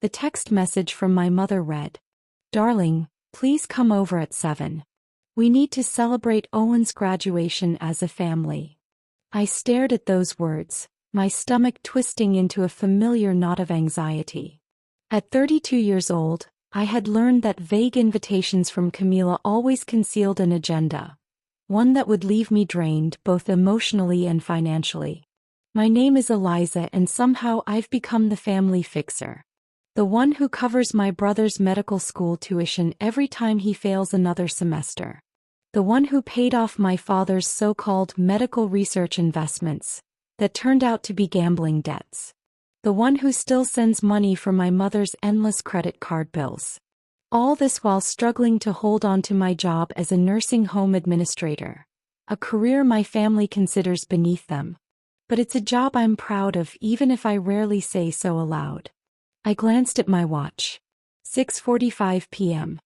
The text message from my mother read, "Darling, please come over at 7. We need to celebrate Owen's graduation as a family." I stared at those words, my stomach twisting into a familiar knot of anxiety. At 32 years old, I had learned that vague invitations from Camila always concealed an agenda, one that would leave me drained both emotionally and financially. My name is Eliza, and somehow I've become the family fixer. The one who covers my brother's medical school tuition every time he fails another semester. The one who paid off my father's so-called medical research investments that turned out to be gambling debts. The one who still sends money for my mother's endless credit card bills. All this while struggling to hold on to my job as a nursing home administrator, a career my family considers beneath them. But it's a job I'm proud of, even if I rarely say so aloud. I glanced at my watch. 6:45 p.m.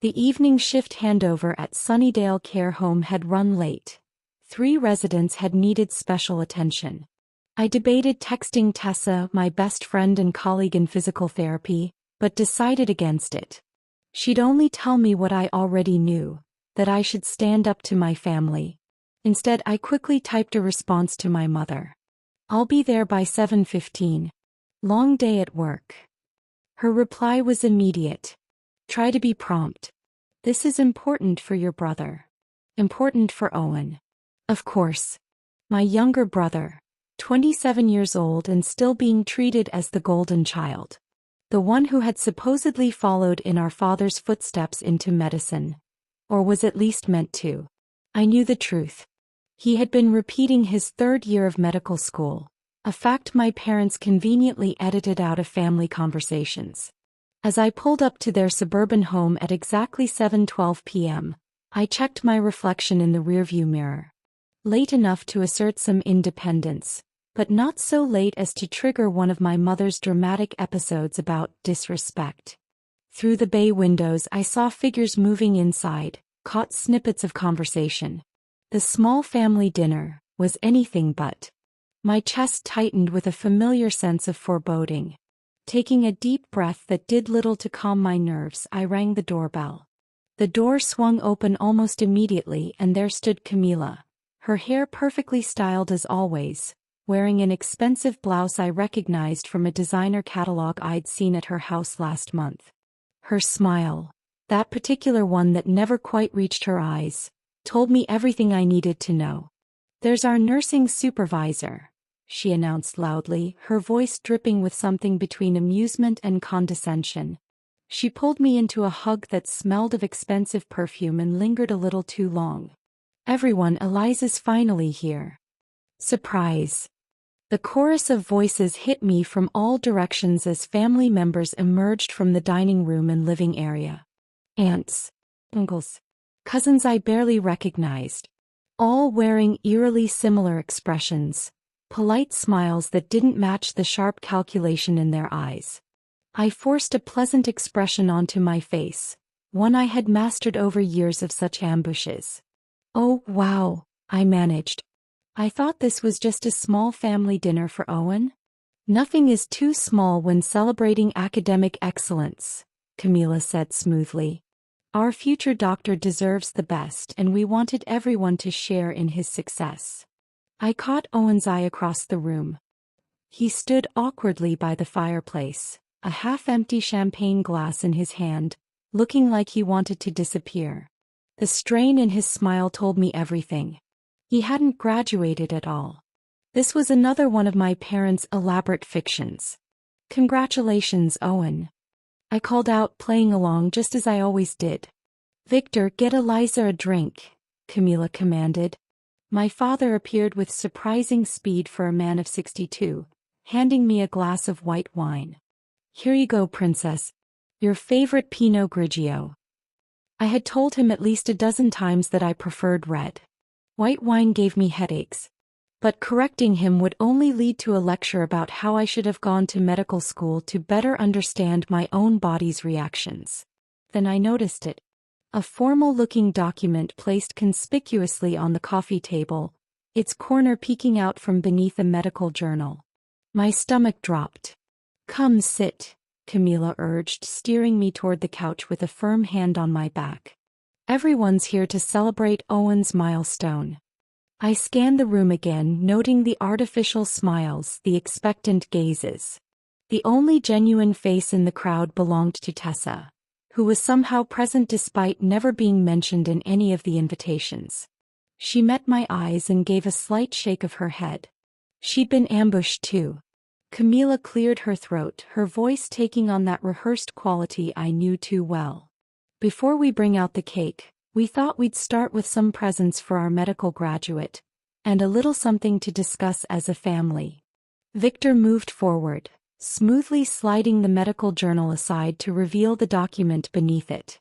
The evening shift handover at Sunnydale Care Home had run late. 3 residents had needed special attention. I debated texting Tessa, my best friend and colleague in physical therapy, but decided against it. She'd only tell me what I already knew, that I should stand up to my family. Instead, I quickly typed a response to my mother. "I'll be there by 7:15. Long day at work." Her reply was immediate. "Try to be prompt. This is important for your brother. Important for Owen." Of course. My younger brother, 27 years old and still being treated as the golden child. The one who had supposedly followed in our father's footsteps into medicine. Or was at least meant to. I knew the truth. He had been repeating his 3rd year of medical school, a fact my parents conveniently edited out of family conversations. As I pulled up to their suburban home at exactly 7:12 p.m., I checked my reflection in the rearview mirror. Late enough to assert some independence, but not so late as to trigger one of my mother's dramatic episodes about disrespect. Through the bay windows I saw figures moving inside, caught snippets of conversation. The small family dinner was anything but. My chest tightened with a familiar sense of foreboding. Taking a deep breath that did little to calm my nerves, I rang the doorbell. The door swung open almost immediately, and there stood Camila, her hair perfectly styled as always, wearing an expensive blouse I recognized from a designer catalog I'd seen at her house last month. Her smile, that particular one that never quite reached her eyes, told me everything I needed to know. "There's our nursing supervisor," she announced loudly, her voice dripping with something between amusement and condescension. She pulled me into a hug that smelled of expensive perfume and lingered a little too long. "Everyone, Eliza's finally here." Surprise. The chorus of voices hit me from all directions as family members emerged from the dining room and living area. Aunts, uncles, cousins I barely recognized. All wearing eerily similar expressions, polite smiles that didn't match the sharp calculation in their eyes. I forced a pleasant expression onto my face, one I had mastered over years of such ambushes. "Oh, wow," I managed. "I thought this was just a small family dinner for Owen." "Nothing is too small when celebrating academic excellence," Camila said smoothly. "Our future doctor deserves the best, and we wanted everyone to share in his success." I caught Owen's eye across the room. He stood awkwardly by the fireplace, a half-empty champagne glass in his hand, looking like he wanted to disappear. The strain in his smile told me everything. He hadn't graduated at all. This was another one of my parents' elaborate fictions. "Congratulations, Owen," I called out, playing along just as I always did. "Victor, get Eliza a drink," Camila commanded. My father appeared with surprising speed for a man of 62, handing me a glass of white wine. "Here you go, princess. Your favorite Pinot Grigio." I had told him at least a dozen times that I preferred red. White wine gave me headaches. But correcting him would only lead to a lecture about how I should have gone to medical school to better understand my own body's reactions. Then I noticed it. A formal-looking document placed conspicuously on the coffee table, its corner peeking out from beneath a medical journal. My stomach dropped. "Come sit," Camila urged, steering me toward the couch with a firm hand on my back. Everyone's here to celebrate Owen's milestone. I scanned the room again, noting the artificial smiles, the expectant gazes. The only genuine face in the crowd belonged to Tessa, who was somehow present despite never being mentioned in any of the invitations. She met my eyes and gave a slight shake of her head. She'd been ambushed too. Camila cleared her throat, her voice taking on that rehearsed quality I knew too well. Before we bring out the cake, we thought we'd start with some presents for our medical graduate, and a little something to discuss as a family. Victor moved forward, smoothly sliding the medical journal aside to reveal the document beneath it.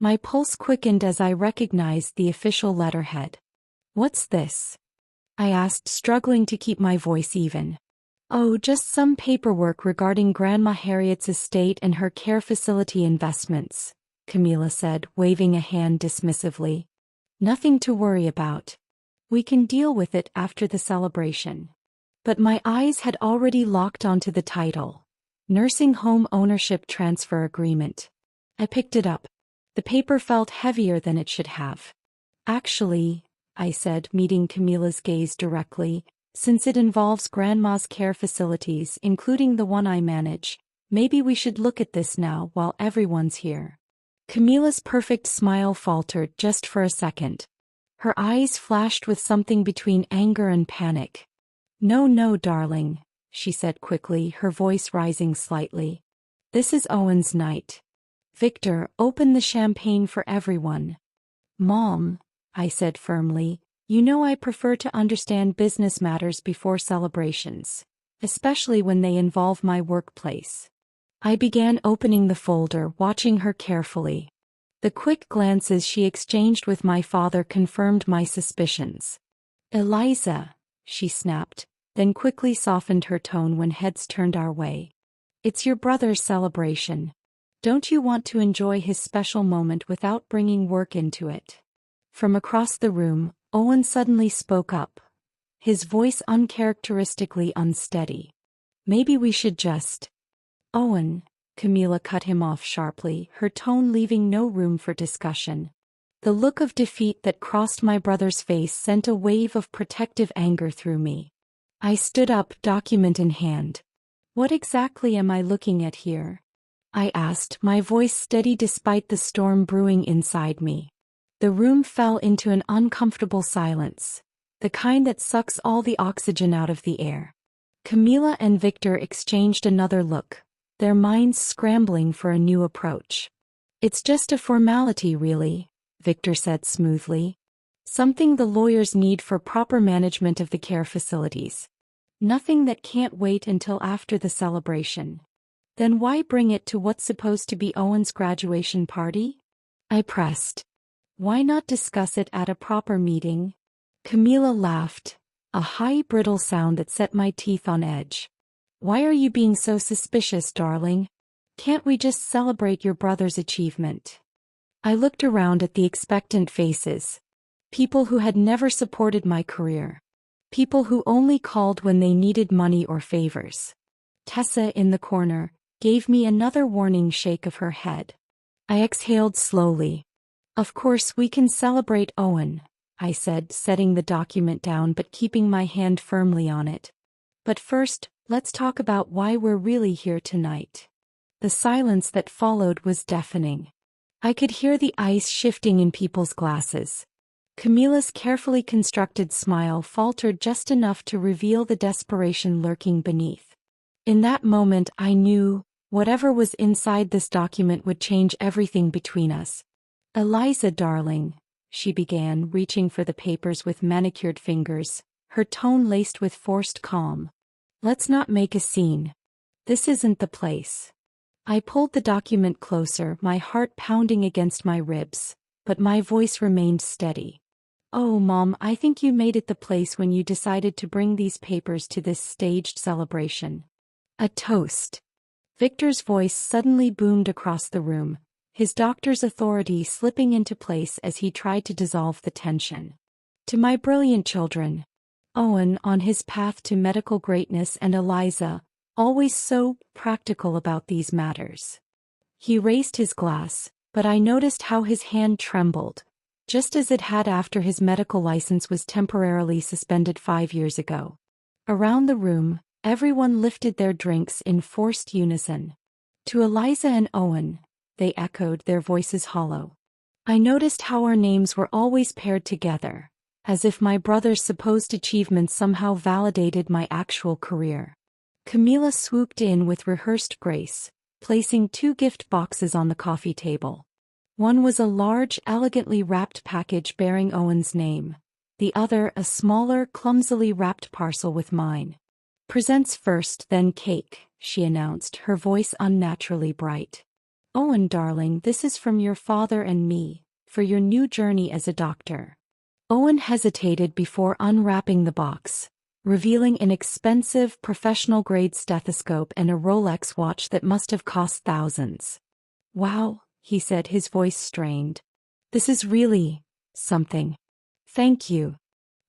My pulse quickened as I recognized the official letterhead. "What's this?" I asked, struggling to keep my voice even. "Oh, just some paperwork regarding Grandma Harriet's estate and her care facility investments," Camila said, waving a hand dismissively. "Nothing to worry about. We can deal with it after the celebration." But my eyes had already locked onto the title, Nursing Home Ownership Transfer Agreement. I picked it up. The paper felt heavier than it should have. "Actually," I said, meeting Camila's gaze directly, "since it involves Grandma's care facilities, including the one I manage, maybe we should look at this now while everyone's here." Camila's perfect smile faltered just for a second. Her eyes flashed with something between anger and panic. "No, no, darling," she said quickly, her voice rising slightly. "This is Owen's night. Victor, open the champagne for everyone." "Mom," I said firmly, "you know I prefer to understand business matters before celebrations, especially when they involve my workplace." I began opening the folder, watching her carefully. The quick glances she exchanged with my father confirmed my suspicions. "Eliza," she snapped, then quickly softened her tone when heads turned our way. "It's your brother's celebration. Don't you want to enjoy his special moment without bringing work into it?" From across the room, Owen suddenly spoke up, his voice uncharacteristically unsteady. "Maybe we should just—" "Owen," Camila cut him off sharply, her tone leaving no room for discussion. The look of defeat that crossed my brother's face sent a wave of protective anger through me. I stood up, document in hand. "What exactly am I looking at here?" I asked, my voice steady despite the storm brewing inside me. The room fell into an uncomfortable silence, the kind that sucks all the oxygen out of the air. Camila and Victor exchanged another look, their minds scrambling for a new approach. "It's just a formality, really," Victor said smoothly. "Something the lawyers need for proper management of the care facilities. Nothing that can't wait until after the celebration." "Then why bring it to what's supposed to be Owen's graduation party?" I pressed. "Why not discuss it at a proper meeting?" Camila laughed, a high brittle sound that set my teeth on edge. "Why are you being so suspicious, darling? Can't we just celebrate your brother's achievement?" I looked around at the expectant faces. People who had never supported my career. People who only called when they needed money or favors. Tessa, in the corner, gave me another warning shake of her head. I exhaled slowly. "Of course we can celebrate Owen," I said, setting the document down but keeping my hand firmly on it. "But first, let's talk about why we're really here tonight." The silence that followed was deafening. I could hear the ice shifting in people's glasses. Camila's carefully constructed smile faltered just enough to reveal the desperation lurking beneath. In that moment I knew, whatever was inside this document would change everything between us. "Eliza, darling," she began, reaching for the papers with manicured fingers, her tone laced with forced calm. "Let's not make a scene. This isn't the place." I pulled the document closer, my heart pounding against my ribs, but my voice remained steady. "Oh, Mom, I think you made it the place when you decided to bring these papers to this staged celebration. A toast." Victor's voice suddenly boomed across the room, his doctor's authority slipping into place as he tried to dissolve the tension. "To my brilliant children. Owen on his path to medical greatness and Eliza, always so practical about these matters. He raised his glass, but I noticed how his hand trembled, just as it had after his medical license was temporarily suspended 5 years ago. Around the room, everyone lifted their drinks in forced unison. To Eliza and Owen, they echoed, their voices hollow. I noticed how our names were always paired together, as if my brother's supposed achievements somehow validated my actual career. Camila swooped in with rehearsed grace, placing 2 gift boxes on the coffee table. One was a large, elegantly wrapped package bearing Owen's name, the other a smaller, clumsily wrapped parcel with mine. "Presents first, then cake," she announced, her voice unnaturally bright. "Owen, darling, this is from your father and me, for your new journey as a doctor." Owen hesitated before unwrapping the box, revealing an expensive, professional-grade stethoscope and a Rolex watch that must have cost thousands. "Wow," he said, his voice strained. "This is really something." "Thank you.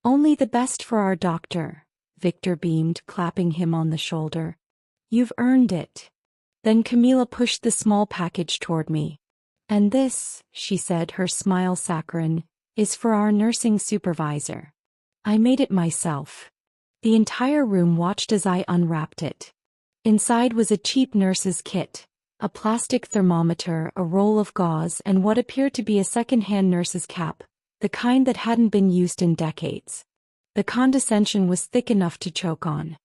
Only the best for our doctor," Victor beamed, clapping him on the shoulder. "You've earned it." Then Camila pushed the small package toward me. "And this," she said, her smile saccharine, "is for our nursing supervisor. I made it myself." The entire room watched as I unwrapped it. Inside was a cheap nurse's kit, a plastic thermometer, a roll of gauze, and what appeared to be a second-hand nurse's cap, the kind that hadn't been used in decades. The condescension was thick enough to choke on.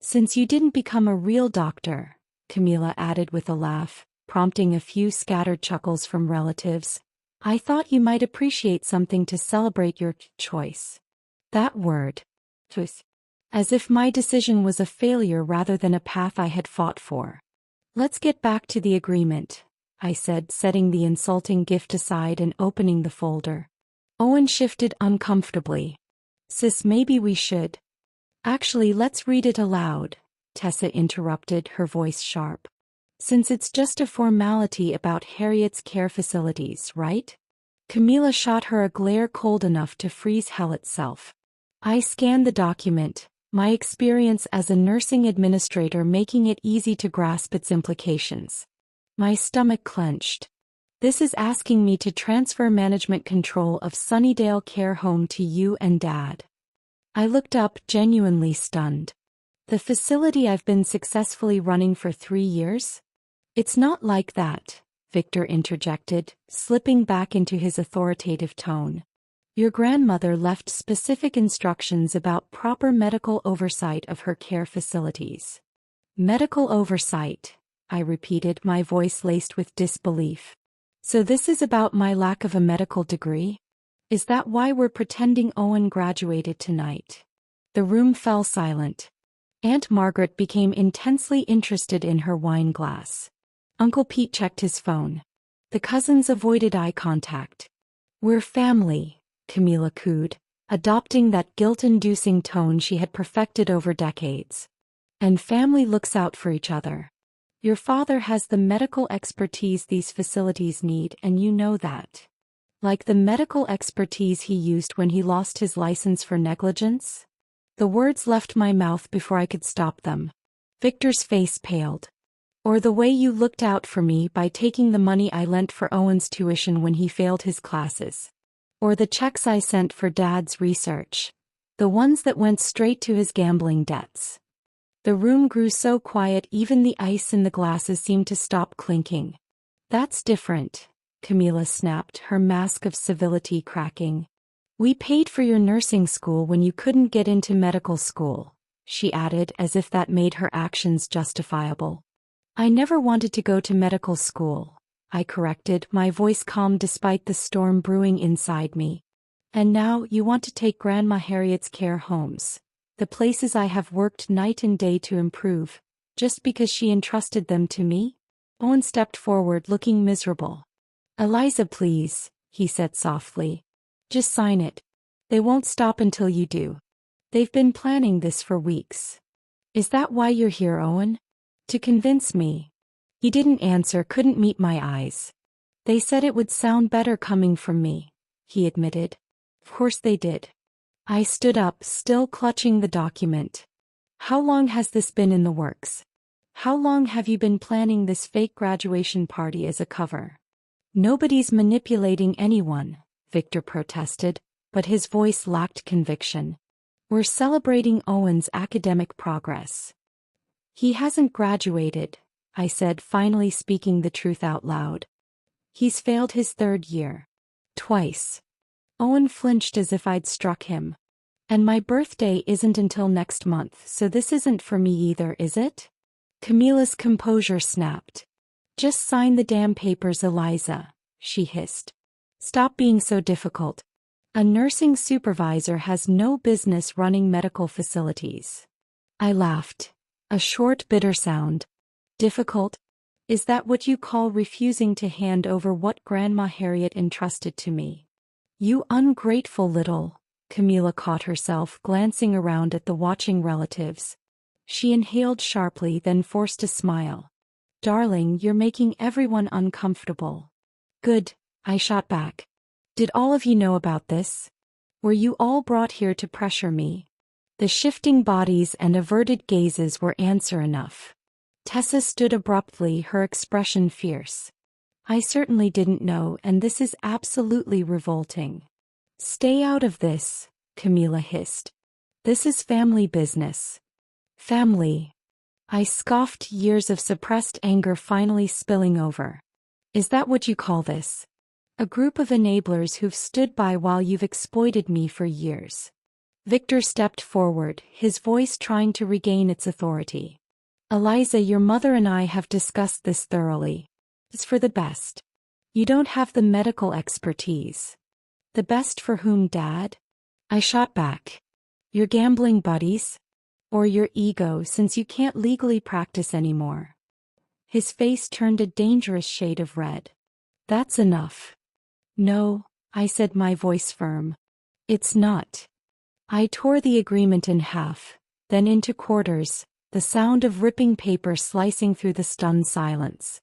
"Since you didn't become a real doctor," Camila added with a laugh, prompting a few scattered chuckles from relatives, "I thought you might appreciate something to celebrate your choice." That word, choice. As if my decision was a failure rather than a path I had fought for. "Let's get back to the agreement," I said, setting the insulting gift aside and opening the folder. Owen shifted uncomfortably. "Sis, maybe we should." "Actually, let's read it aloud," Tessa interrupted, her voice sharp. "Since it's just a formality about Harriet's care facilities, right?" Camila shot her a glare cold enough to freeze hell itself. I scanned the document, my experience as a nursing administrator making it easy to grasp its implications. My stomach clenched. "This is asking me to transfer management control of Sunnydale Care Home to you and Dad." I looked up, genuinely stunned. "The facility I've been successfully running for 3 years? "It's not like that," Victor interjected, slipping back into his authoritative tone. "Your grandmother left specific instructions about proper medical oversight of her care facilities." "Medical oversight," I repeated, my voice laced with disbelief. "So this is about my lack of a medical degree? Is that why we're pretending Owen graduated tonight?" The room fell silent. Aunt Margaret became intensely interested in her wine glass. Uncle Pete checked his phone. The cousins avoided eye contact. "We're family," Camila cooed, adopting that guilt-inducing tone she had perfected over decades. "And family looks out for each other. Your father has the medical expertise these facilities need, and you know that. Like the medical expertise he used when he lost his license for negligence?" The words left my mouth before I could stop them. Victor's face paled. "Or the way you looked out for me by taking the money I lent for Owen's tuition when he failed his classes. Or the checks I sent for Dad's research. The ones that went straight to his gambling debts." The room grew so quiet even the ice in the glasses seemed to stop clinking. "That's different," Camila snapped, her mask of civility cracking. "We paid for your nursing school when you couldn't get into medical school," she added, as if that made her actions justifiable. "I never wanted to go to medical school," I corrected, my voice calm despite the storm brewing inside me. "And now you want to take Grandma Harriet's care homes, the places I have worked night and day to improve, just because she entrusted them to me?" Owen stepped forward, looking miserable. "Eliza, please," he said softly. "Just sign it. They won't stop until you do. They've been planning this for weeks." "Is that why you're here, Owen? To convince me?" He didn't answer, couldn't meet my eyes. "They said it would sound better coming from me," he admitted. "Of course they did." I stood up, still clutching the document. "How long has this been in the works?" How long have you been planning this fake graduation party as a cover? Nobody's manipulating anyone, Victor protested, but his voice lacked conviction. We're celebrating Owen's academic progress. He hasn't graduated, I said, finally speaking the truth out loud. He's failed his third year. Twice. Owen flinched as if I'd struck him. And my birthday isn't until next month, so this isn't for me either, is it? Camilla's composure snapped. Just sign the damn papers, Eliza, she hissed. Stop being so difficult. A nursing supervisor has no business running medical facilities. I laughed. A short, bitter sound. Difficult? Is that what you call refusing to hand over what Grandma Harriet entrusted to me? You ungrateful little... Camilla caught herself glancing around at the watching relatives. She inhaled sharply, then forced a smile. Darling, you're making everyone uncomfortable. Good, I shot back. Did all of you know about this? Were you all brought here to pressure me? The shifting bodies and averted gazes were answer enough. Tessa stood abruptly, her expression fierce. I certainly didn't know, and this is absolutely revolting. Stay out of this, Camilla hissed. This is family business. Family. I scoffed, years of suppressed anger finally spilling over. Is that what you call this? A group of enablers who've stood by while you've exploited me for years. Victor stepped forward, his voice trying to regain its authority. Eliza, your mother and I have discussed this thoroughly. It's for the best. You don't have the medical expertise. The best for whom, Dad? I shot back. Your gambling buddies? Or your ego, since you can't legally practice anymore? His face turned a dangerous shade of red. That's enough. No, I said, my voice firm. It's not. I tore the agreement in half, then into quarters, the sound of ripping paper slicing through the stunned silence.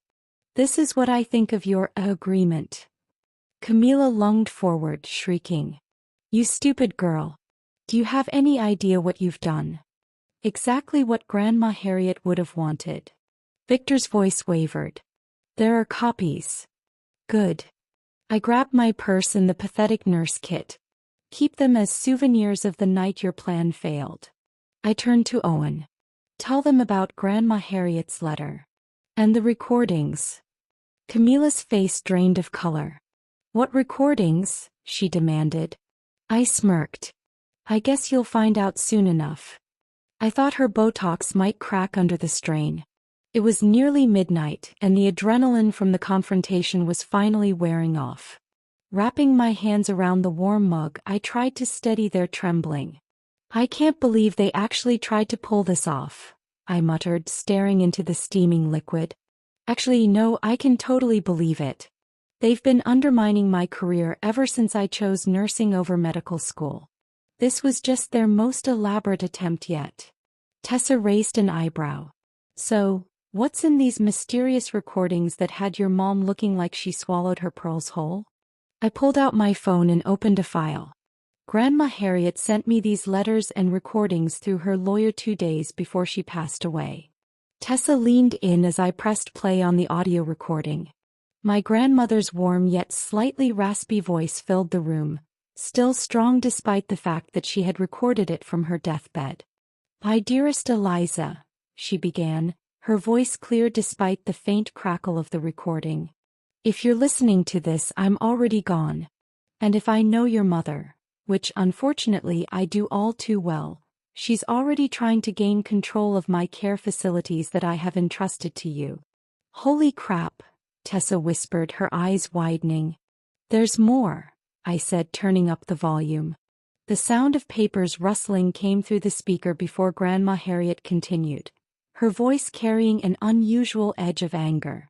This is what I think of your agreement. Camilla lunged forward, shrieking. You stupid girl. Do you have any idea what you've done? Exactly what Grandma Harriet would have wanted. Victor's voice wavered. There are copies. Good. I grabbed my purse and the pathetic nurse kit. Keep them as souvenirs of the night your plan failed. I turned to Owen. Tell them about Grandma Harriet's letter. And the recordings. Camilla's face drained of color. What recordings? She demanded. I smirked. I guess you'll find out soon enough. I thought her Botox might crack under the strain. It was nearly midnight, and the adrenaline from the confrontation was finally wearing off. Wrapping my hands around the warm mug, I tried to steady their trembling. I can't believe they actually tried to pull this off, I muttered, staring into the steaming liquid. Actually, no, I can totally believe it. They've been undermining my career ever since I chose nursing over medical school. This was just their most elaborate attempt yet. Tessa raised an eyebrow. So, what's in these mysterious recordings that had your mom looking like she swallowed her pearls whole? I pulled out my phone and opened a file. Grandma Harriet sent me these letters and recordings through her lawyer 2 days before she passed away. Tessa leaned in as I pressed play on the audio recording. My grandmother's warm yet slightly raspy voice filled the room, still strong despite the fact that she had recorded it from her deathbed. My dearest Eliza, she began, her voice clear despite the faint crackle of the recording. If you're listening to this, I'm already gone. And if I know your mother, which unfortunately I do all too well, she's already trying to gain control of my care facilities that I have entrusted to you. Holy crap, Tessa whispered, her eyes widening. There's more, I said, turning up the volume. The sound of papers rustling came through the speaker before Grandma Harriet continued, her voice carrying an unusual edge of anger.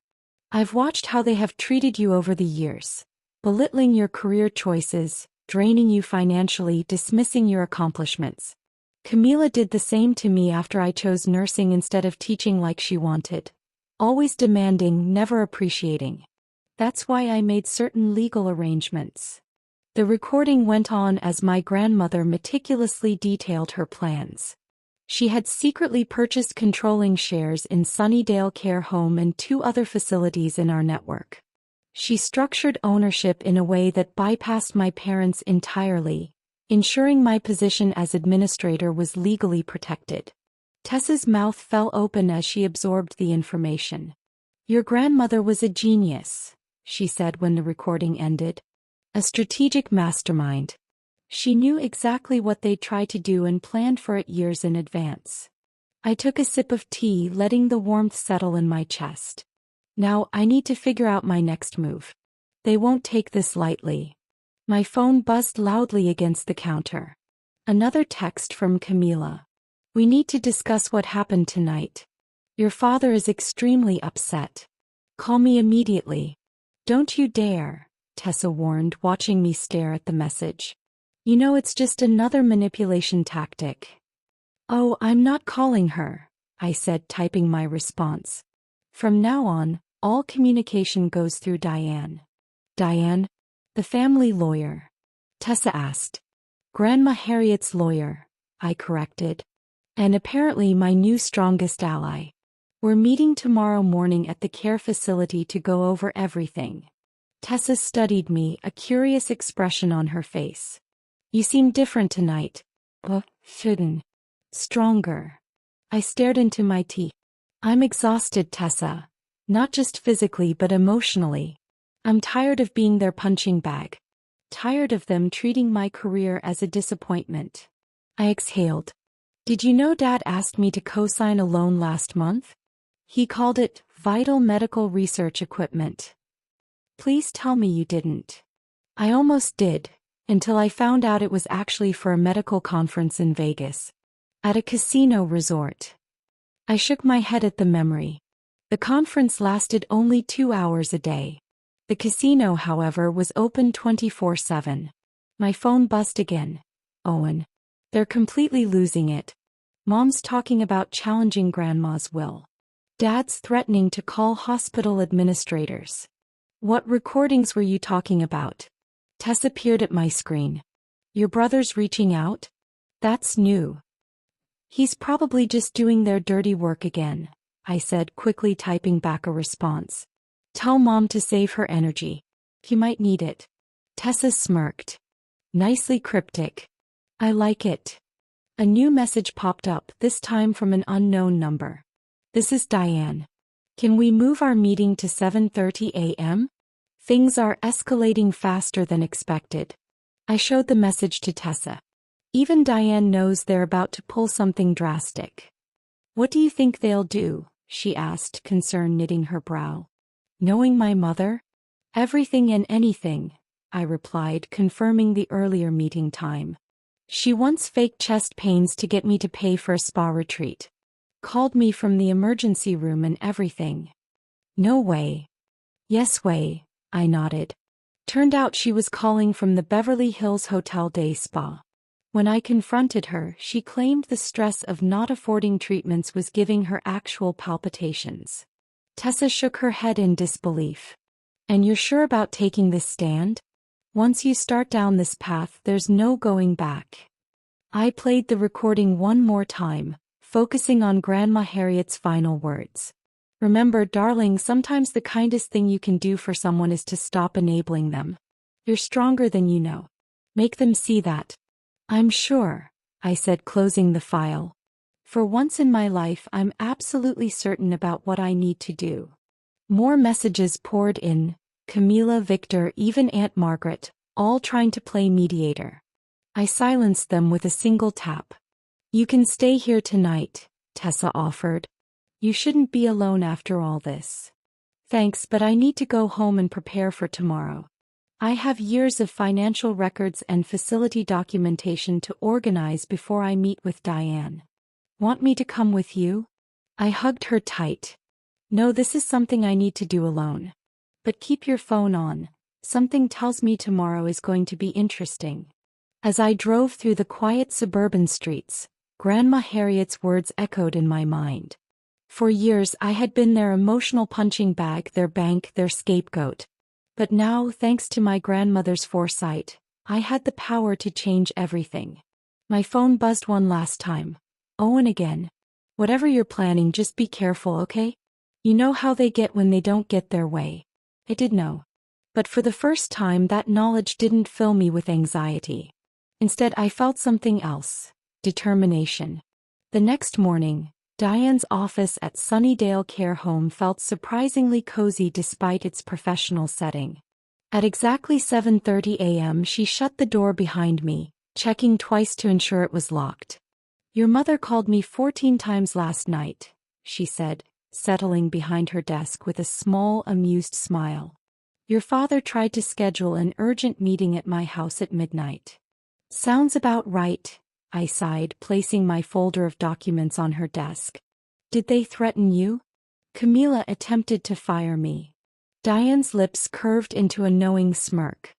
I've watched how they have treated you over the years, belittling your career choices, draining you financially, dismissing your accomplishments. Camilla did the same to me after I chose nursing instead of teaching like she wanted. Always demanding, never appreciating. That's why I made certain legal arrangements. The recording went on as my grandmother meticulously detailed her plans. She had secretly purchased controlling shares in Sunnydale Care Home and 2 other facilities in our network. She structured ownership in a way that bypassed my parents entirely, ensuring my position as administrator was legally protected. Tessa's mouth fell open as she absorbed the information. "Your grandmother was a genius," she said when the recording ended. "A strategic mastermind. She knew exactly what they'd try to do and planned for it years in advance." I took a sip of tea, letting the warmth settle in my chest. Now I need to figure out my next move. They won't take this lightly. My phone buzzed loudly against the counter. Another text from Camila. "We need to discuss what happened tonight. Your father is extremely upset. Call me immediately." "Don't you dare," Tessa warned, watching me stare at the message. "You know it's just another manipulation tactic." "Oh, I'm not calling her," I said, typing my response. "From now on, all communication goes through Diane." "Diane? The family lawyer?" Tessa asked. "Grandma Harriet's lawyer," I corrected. "And apparently my new strongest ally. We're meeting tomorrow morning at the care facility to go over everything." Tessa studied me, a curious expression on her face. "You seem different tonight." Shouldn't. Stronger." I stared into my tea. "I'm exhausted, Tessa. Not just physically but emotionally. I'm tired of being their punching bag. Tired of them treating my career as a disappointment." I exhaled. "Did you know Dad asked me to co-sign a loan last month? He called it vital medical research equipment. Please tell me you didn't." "I almost did, until I found out it was actually for a medical conference in Vegas. At a casino resort." I shook my head at the memory. The conference lasted only 2 hours a day. The casino, however, was open 24/7. My phone buzzed again. "Owen. They're completely losing it. Mom's talking about challenging Grandma's will. Dad's threatening to call hospital administrators." "What recordings were you talking about?" Tessa peered at my screen. "Your brother's reaching out? That's new." "He's probably just doing their dirty work again," I said, quickly typing back a response. "Tell Mom to save her energy. He might need it." Tessa smirked. "Nicely cryptic. I like it." A new message popped up, this time from an unknown number. "This is Diane. Can we move our meeting to 7:30 a.m.? Things are escalating faster than expected." I showed the message to Tessa. "Even Diane knows they're about to pull something drastic." "What do you think they'll do?" she asked, concern knitting her brow. "Knowing my mother? Everything and anything," I replied, confirming the earlier meeting time. "She once faked chest pains to get me to pay for a spa retreat. Called me from the emergency room and everything." "No way." "Yes way," I nodded. Turned out she was calling from the Beverly Hills Hotel Day Spa. When I confronted her, she claimed the stress of not affording treatments was giving her actual palpitations. Tessa shook her head in disbelief. "And you're sure about taking this stand? Once you start down this path, there's no going back." I played the recording one more time, focusing on Grandma Harriet's final words. "Remember, darling, sometimes the kindest thing you can do for someone is to stop enabling them. You're stronger than you know. Make them see that." "I'm sure," I said, closing the file. For once in my life, I'm absolutely certain about what I need to do. More messages poured in, Camila, Victor, even Aunt Margaret, all trying to play mediator. I silenced them with a single tap. "You can stay here tonight," Tessa offered. "You shouldn't be alone after all this." "Thanks, but I need to go home and prepare for tomorrow. I have years of financial records and facility documentation to organize before I meet with Diane." "Want me to come with you?" I hugged her tight. "No, this is something I need to do alone. But keep your phone on. Something tells me tomorrow is going to be interesting." As I drove through the quiet suburban streets, Grandma Harriet's words echoed in my mind. For years I had been their emotional punching bag, their bank, their scapegoat. But now, thanks to my grandmother's foresight, I had the power to change everything. My phone buzzed one last time. Owen again. Whatever you're planning, just be careful, okay? You know how they get when they don't get their way. I did know. But for the first time, that knowledge didn't fill me with anxiety. Instead, I felt something else. Determination. The next morning, Diane's office at Sunnydale Care Home felt surprisingly cozy despite its professional setting. At exactly 7:30 a.m., she shut the door behind me, checking twice to ensure it was locked. "Your mother called me 14 times last night," she said, settling behind her desk with a small, amused smile. "Your father tried to schedule an urgent meeting at my house at midnight." "Sounds about right," I sighed, placing my folder of documents on her desk. "Did they threaten you?" Camila attempted to fire me. Diane's lips curved into a knowing smirk.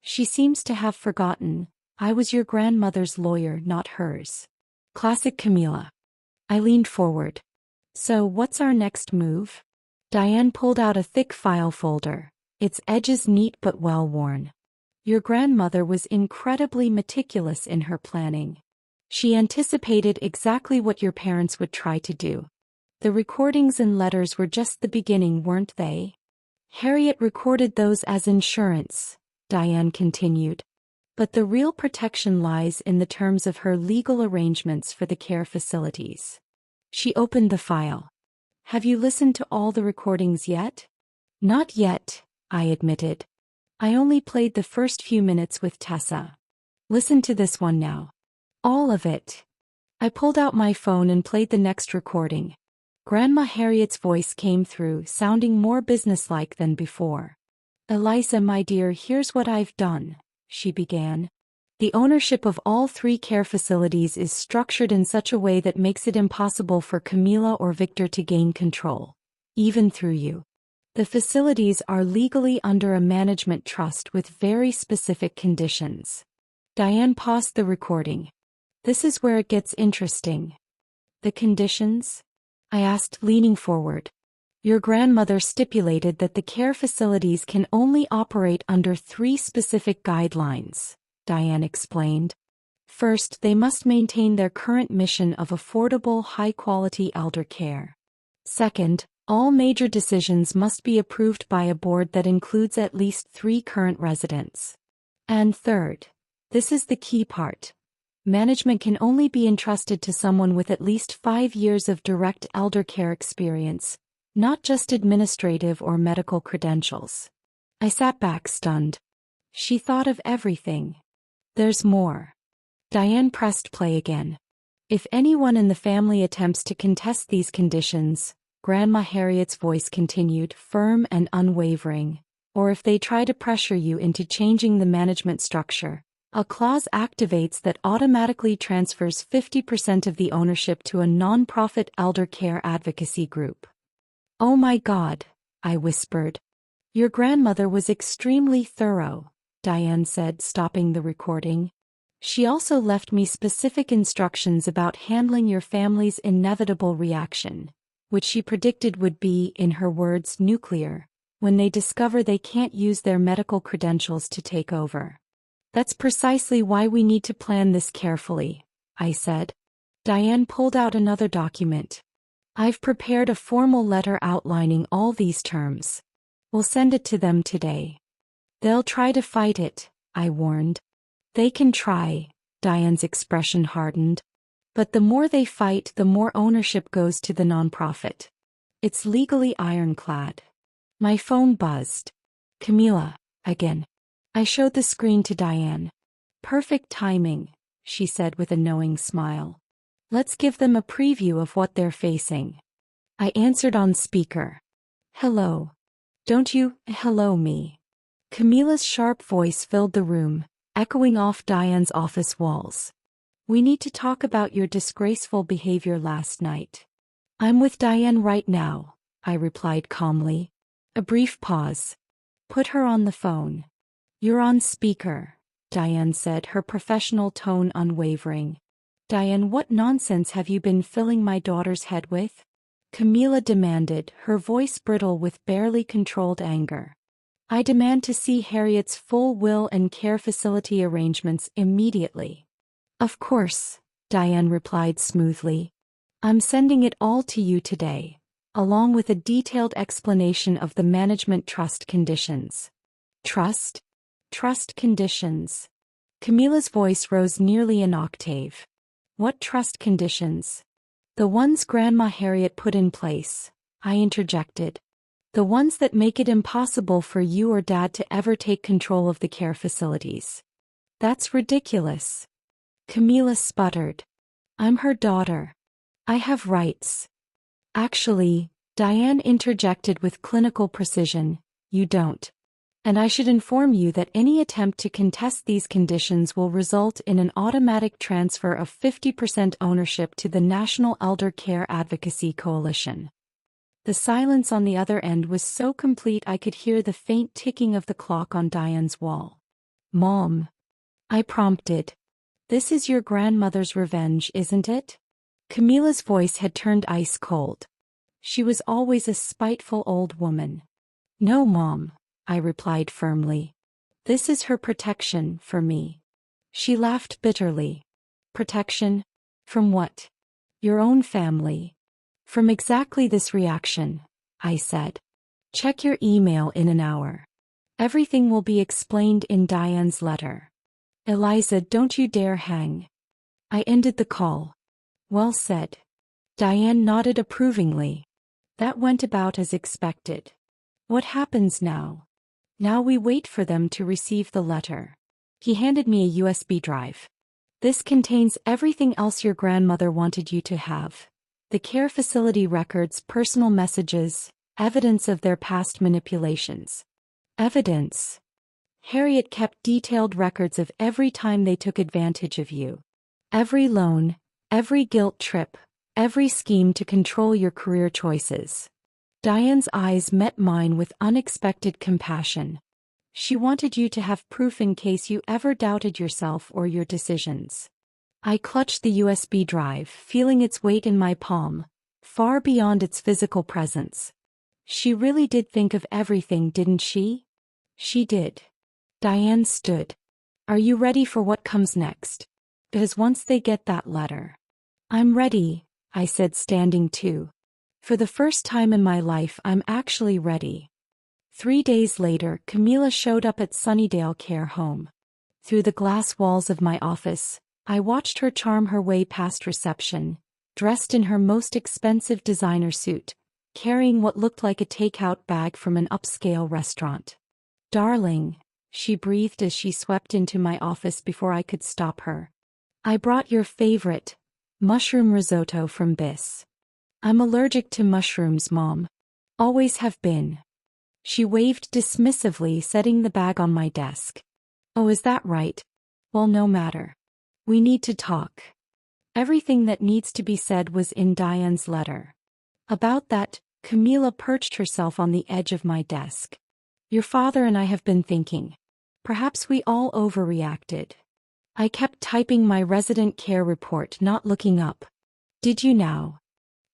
"She seems to have forgotten. I was your grandmother's lawyer, not hers." Classic Camila. I leaned forward. "So what's our next move?" Diane pulled out a thick file folder, its edges neat but well-worn. "Your grandmother was incredibly meticulous in her planning. She anticipated exactly what your parents would try to do. The recordings and letters were just the beginning, weren't they? Harriet recorded those as insurance," Diane continued. "But the real protection lies in the terms of her legal arrangements for the care facilities." She opened the file. "Have you listened to all the recordings yet?" "Not yet," I admitted. "I only played the first few minutes with Tessa. Listen to this one now." "All of it." I pulled out my phone and played the next recording. Grandma Harriet's voice came through, sounding more businesslike than before. "Eliza, my dear, here's what I've done," she began. "The ownership of all 3 care facilities is structured in such a way that makes it impossible for Camila or Victor to gain control, even through you. The facilities are legally under a management trust with very specific conditions." Diane paused the recording. "This is where it gets interesting." "The conditions?" I asked, leaning forward. "Your grandmother stipulated that the care facilities can only operate under 3 specific guidelines," Diane explained. "First, they must maintain their current mission of affordable, high-quality elder care. Second, all major decisions must be approved by a board that includes at least 3 current residents. And third, this is the key part, management can only be entrusted to someone with at least 5 years of direct elder care experience, not just administrative or medical credentials." I sat back stunned. She thought of everything. "There's more." Diane pressed play again. "If anyone in the family attempts to contest these conditions," Grandma Harriet's voice continued, firm and unwavering, "or if they try to pressure you into changing the management structure, a clause activates that automatically transfers 50% of the ownership to a non-profit elder care advocacy group." "Oh my God," I whispered. "Your grandmother was extremely thorough," Diane said, stopping the recording. "She also left me specific instructions about handling your family's inevitable reaction, which she predicted would be, in her words, nuclear, when they discover they can't use their medical credentials to take over. That's precisely why we need to plan this carefully," I said. Diane pulled out another document. "I've prepared a formal letter outlining all these terms. We'll send it to them today." "They'll try to fight it," I warned. "They can try," Diane's expression hardened. "But the more they fight, the more ownership goes to the nonprofit. It's legally ironclad." My phone buzzed. "Camila," again. I showed the screen to Diane. "Perfect timing," she said with a knowing smile. "Let's give them a preview of what they're facing." I answered on speaker. "Hello. Don't you hello me." Camila's sharp voice filled the room, echoing off Diane's office walls. "We need to talk about your disgraceful behavior last night." "I'm with Diane right now," I replied calmly. A brief pause. "Put her on the phone." "You're on speaker," Diane said, her professional tone unwavering. "Diane, what nonsense have you been filling my daughter's head with?" Camila demanded, her voice brittle with barely controlled anger. "I demand to see Harriet's full will and care facility arrangements immediately." "Of course," Diane replied smoothly. I'm sending it all to you today, along with a detailed explanation of the management trust conditions. Trust? Trust conditions. Camila's voice rose nearly an octave. What trust conditions? The ones Grandma Harriet put in place, I interjected. The ones that make it impossible for you or Dad to ever take control of the care facilities. That's ridiculous. Camila sputtered. I'm her daughter. I have rights. Actually, Diane interjected with clinical precision, you don't. And I should inform you that any attempt to contest these conditions will result in an automatic transfer of 50% ownership to the National Elder Care Advocacy Coalition. The silence on the other end was so complete I could hear the faint ticking of the clock on Diane's wall. Mom, I prompted. This is your grandmother's revenge, isn't it? Camila's voice had turned ice cold. She was always a spiteful old woman. No, Mom, I replied firmly. This is her protection for me. She laughed bitterly. Protection? From what? Your own family. From exactly this reaction, I said. Check your email in an hour. Everything will be explained in Diane's letter. Eliza, don't you dare hang. I ended the call. Well said. Diane nodded approvingly. That went about as expected. What happens now? Now we wait for them to receive the letter. He handed me a USB drive. This contains everything else your grandmother wanted you to have. The care facility records, personal messages, evidence of their past manipulations. Evidence. Harriet kept detailed records of every time they took advantage of you. Every loan, every guilt trip, every scheme to control your career choices. Diane's eyes met mine with unexpected compassion. She wanted you to have proof in case you ever doubted yourself or your decisions. I clutched the USB drive, feeling its weight in my palm, far beyond its physical presence. She really did think of everything, didn't she? She did. Diane stood. Are you ready for what comes next? Because once they get that letter. I'm ready, I said, standing too. For the first time in my life, I'm actually ready. 3 days later, Camila showed up at Sunnydale Care Home. Through the glass walls of my office, I watched her charm her way past reception, dressed in her most expensive designer suit, carrying what looked like a takeout bag from an upscale restaurant. Darling, she breathed as she swept into my office before I could stop her. I brought your favorite, mushroom risotto from Biss. I'm allergic to mushrooms, Mom. Always have been. She waved dismissively, setting the bag on my desk. Oh, is that right? Well, no matter. We need to talk. Everything that needs to be said was in Diane's letter. About that, Camila perched herself on the edge of my desk. Your father and I have been thinking. Perhaps we all overreacted. I kept typing my resident care report, not looking up. Did you now?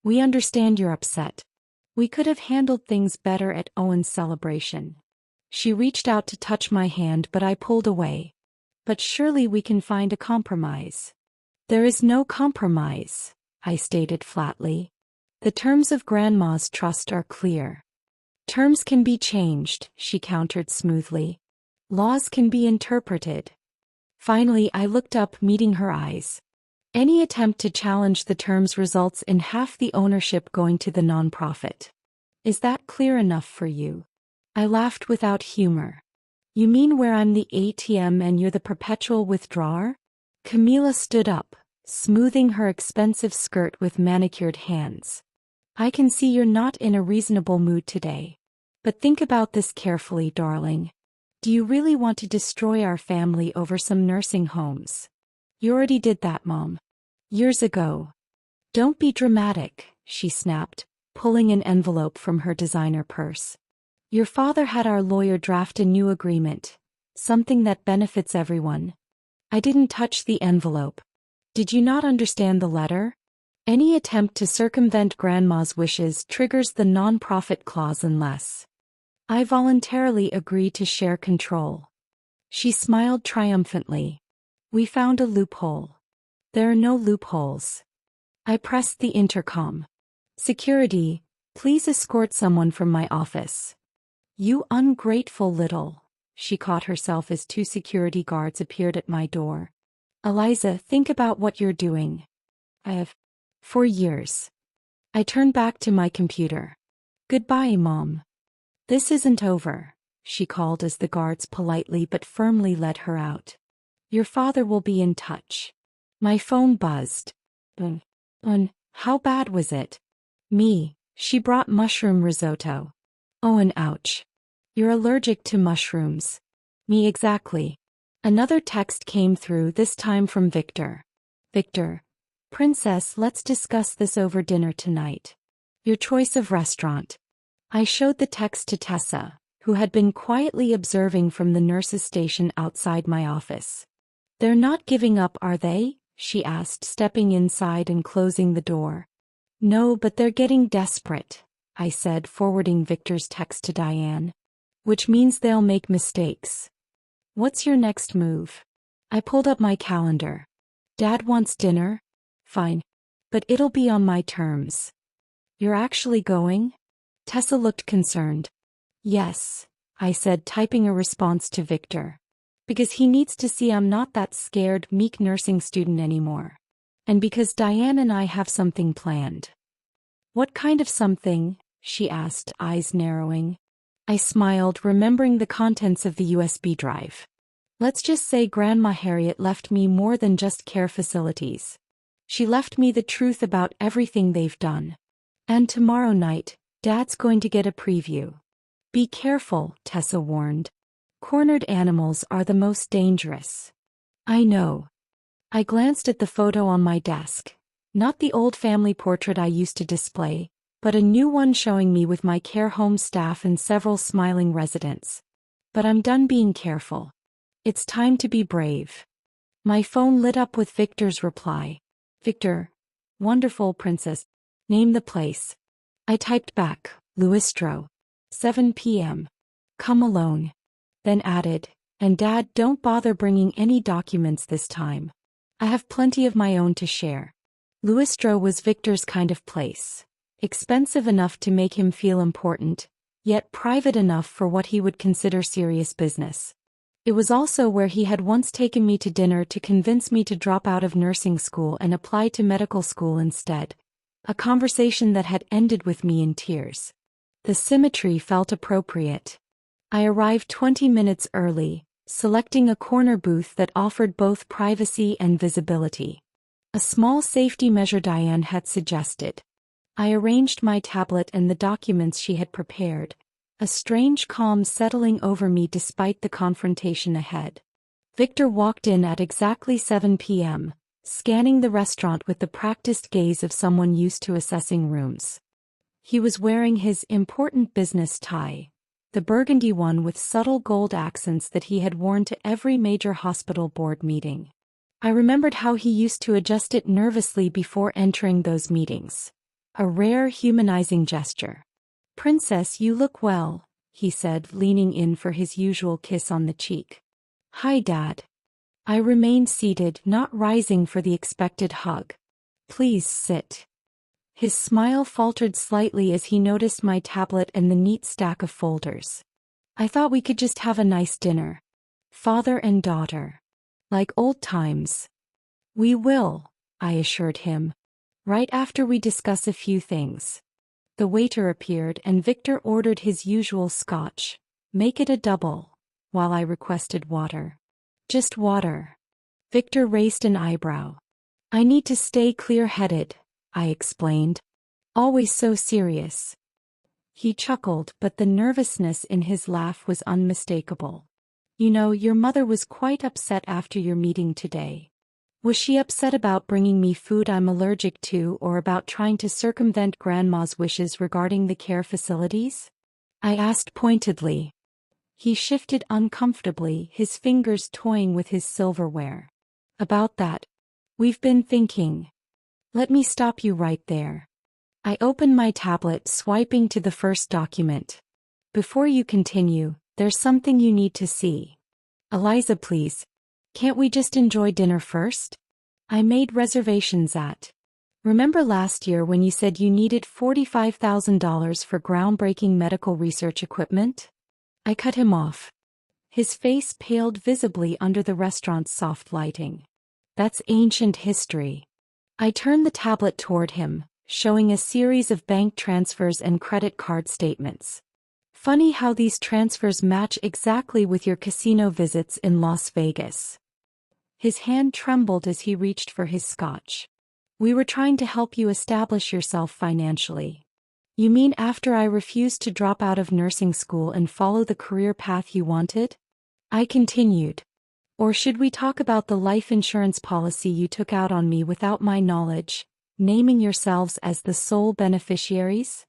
We understand you're upset. We could have handled things better at Owen's celebration. She reached out to touch my hand, but I pulled away. But surely we can find a compromise. There is no compromise, I stated flatly. The terms of Grandma's trust are clear. Terms can be changed, she countered smoothly. Laws can be interpreted. Finally, I looked up, meeting her eyes. Any attempt to challenge the terms results in half the ownership going to the nonprofit. Is that clear enough for you? I laughed without humor. You mean where I'm the ATM and you're the perpetual withdrawer? Camila stood up, smoothing her expensive skirt with manicured hands. I can see you're not in a reasonable mood today. But think about this carefully, darling. Do you really want to destroy our family over some nursing homes? You already did that, Mom. Years ago. Don't be dramatic, she snapped, pulling an envelope from her designer purse. Your father had our lawyer draft a new agreement, something that benefits everyone. I didn't touch the envelope. Did you not understand the letter? Any attempt to circumvent Grandma's wishes triggers the non-profit clause unless I voluntarily agree to share control. She smiled triumphantly. We found a loophole. There are no loopholes. I pressed the intercom. Security, please escort someone from my office. You ungrateful little. She caught herself as two security guards appeared at my door. Eliza, think about what you're doing. I have. For years. I turned back to my computer. Goodbye, Mom. This isn't over, she called as the guards politely but firmly led her out. Your father will be in touch. My phone buzzed. How bad was it? Me, she brought mushroom risotto. Owen, ouch. You're allergic to mushrooms. Me exactly. Another text came through, this time from Victor. Victor. Princess, let's discuss this over dinner tonight. Your choice of restaurant. I showed the text to Tessa, who had been quietly observing from the nurse's station outside my office. They're not giving up, are they? She asked, stepping inside and closing the door. No, but they're getting desperate, I said, forwarding Victor's text to Diane. Which means they'll make mistakes. What's your next move? I pulled up my calendar. Dad wants dinner? Fine. But it'll be on my terms. You're actually going? Tessa looked concerned. Yes, I said, typing a response to Victor. Because he needs to see I'm not that scared, meek nursing student anymore. And because Diane and I have something planned. What kind of something? She asked, eyes narrowing. I smiled, remembering the contents of the USB drive. Let's just say Grandma Harriet left me more than just care facilities. She left me the truth about everything they've done. And tomorrow night, Dad's going to get a preview. Be careful, Tessa warned. Cornered animals are the most dangerous. I know. I glanced at the photo on my desk. Not the old family portrait I used to display, but a new one showing me with my care home staff and several smiling residents. But I'm done being careful. It's time to be brave. My phone lit up with Victor's reply. Victor. Wonderful, Princess. Name the place. I typed back, Luistro. 7 p.m. Come alone. Then added, and Dad, don't bother bringing any documents this time. I have plenty of my own to share. Luistro was Victor's kind of place. Expensive enough to make him feel important, yet private enough for what he would consider serious business. It was also where he had once taken me to dinner to convince me to drop out of nursing school and apply to medical school instead. A conversation that had ended with me in tears. The symmetry felt appropriate. I arrived 20 minutes early, selecting a corner booth that offered both privacy and visibility. A small safety measure Diane had suggested. I arranged my tablet and the documents she had prepared, a strange calm settling over me despite the confrontation ahead. Victor walked in at exactly 7 p.m., scanning the restaurant with the practiced gaze of someone used to assessing rooms. He was wearing his important business tie, the burgundy one with subtle gold accents that he had worn to every major hospital board meeting. I remembered how he used to adjust it nervously before entering those meetings. A rare humanizing gesture. Princess, you look well, he said, leaning in for his usual kiss on the cheek. Hi, Dad. I remained seated, not rising for the expected hug. Please sit. His smile faltered slightly as he noticed my tablet and the neat stack of folders. I thought we could just have a nice dinner. Father and daughter. Like old times. We will, I assured him. Right after we discuss a few things. The waiter appeared and Victor ordered his usual scotch. Make it a double, while I requested water. Just water. Victor raised an eyebrow. I need to stay clear-headed, I explained. Always so serious. He chuckled, but the nervousness in his laugh was unmistakable. You know, your mother was quite upset after your meeting today. Was she upset about bringing me food I'm allergic to or about trying to circumvent Grandma's wishes regarding the care facilities? I asked pointedly. He shifted uncomfortably, his fingers toying with his silverware. About that. We've been thinking. Let me stop you right there. I opened my tablet, swiping to the first document. Before you continue, there's something you need to see. Eliza, please. Can't we just enjoy dinner first? I made reservations at. Remember last year when you said you needed $45,000 for groundbreaking medical research equipment? I cut him off. His face paled visibly under the restaurant's soft lighting. That's ancient history. I turned the tablet toward him, showing a series of bank transfers and credit card statements. Funny how these transfers match exactly with your casino visits in Las Vegas. His hand trembled as he reached for his scotch. We were trying to help you establish yourself financially. You mean after I refused to drop out of nursing school and follow the career path you wanted? I continued. Or should we talk about the life insurance policy you took out on me without my knowledge, naming yourselves as the sole beneficiaries?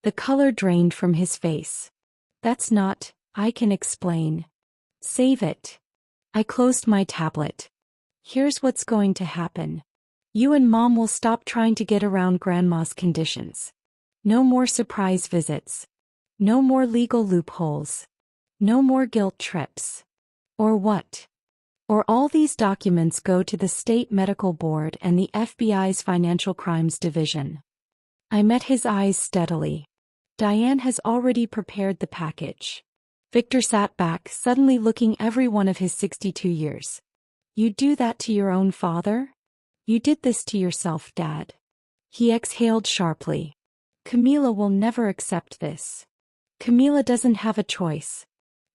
The color drained from his face. That's not, I can explain. Save it. I closed my tablet. Here's what's going to happen. You and Mom will stop trying to get around Grandma's conditions. No more surprise visits. No more legal loopholes. No more guilt trips. Or what? Or all these documents go to the State Medical Board and the FBI's Financial Crimes Division. I met his eyes steadily. Diane has already prepared the package. Victor sat back, suddenly looking every one of his 62 years. You do that to your own father? You did this to yourself, Dad. He exhaled sharply. Camila will never accept this. Camila doesn't have a choice.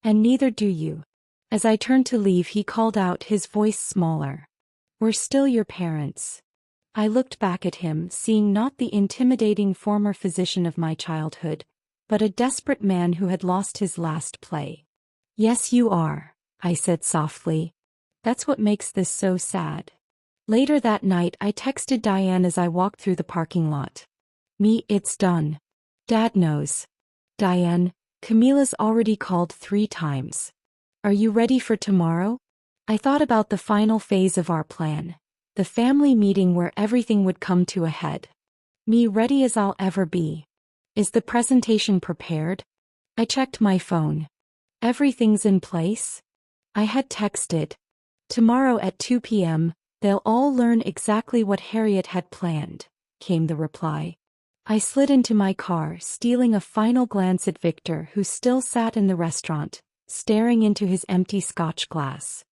And neither do you. As I turned to leave, he called out, his voice smaller. We're still your parents. I looked back at him, seeing not the intimidating former physician of my childhood, but a desperate man who had lost his last play. Yes, you are, I said softly. That's what makes this so sad. Later that night, I texted Diane as I walked through the parking lot. It's done. Dad knows. Diane, Camila's already called 3 times. Are you ready for tomorrow? I thought about the final phase of our plan. The family meeting where everything would come to a head. Ready as I'll ever be. Is the presentation prepared? I checked my phone. Everything's in place? I had texted. Tomorrow at 2 p.m., they'll all learn exactly what Harriet had planned, came the reply. I slid into my car, stealing a final glance at Victor, who still sat in the restaurant, staring into his empty scotch glass.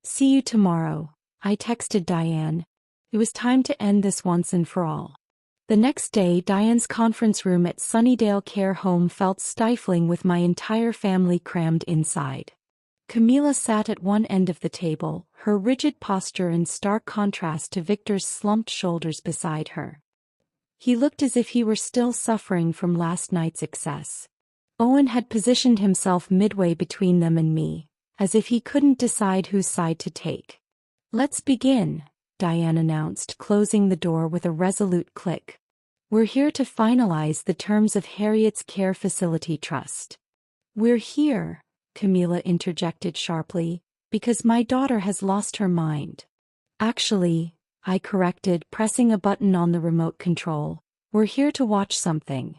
See you tomorrow, I texted Diane. It was time to end this once and for all. The next day, Diane's conference room at Sunnydale Care Home felt stifling with my entire family crammed inside. Camila sat at one end of the table, her rigid posture in stark contrast to Victor's slumped shoulders beside her. He looked as if he were still suffering from last night's excess. Owen had positioned himself midway between them and me, as if he couldn't decide whose side to take. Let's begin, Diane announced, closing the door with a resolute click. We're here to finalize the terms of Harriet's Care Facility Trust. We're here, Camila interjected sharply, because my daughter has lost her mind. Actually, I corrected, pressing a button on the remote control. We're here to watch something.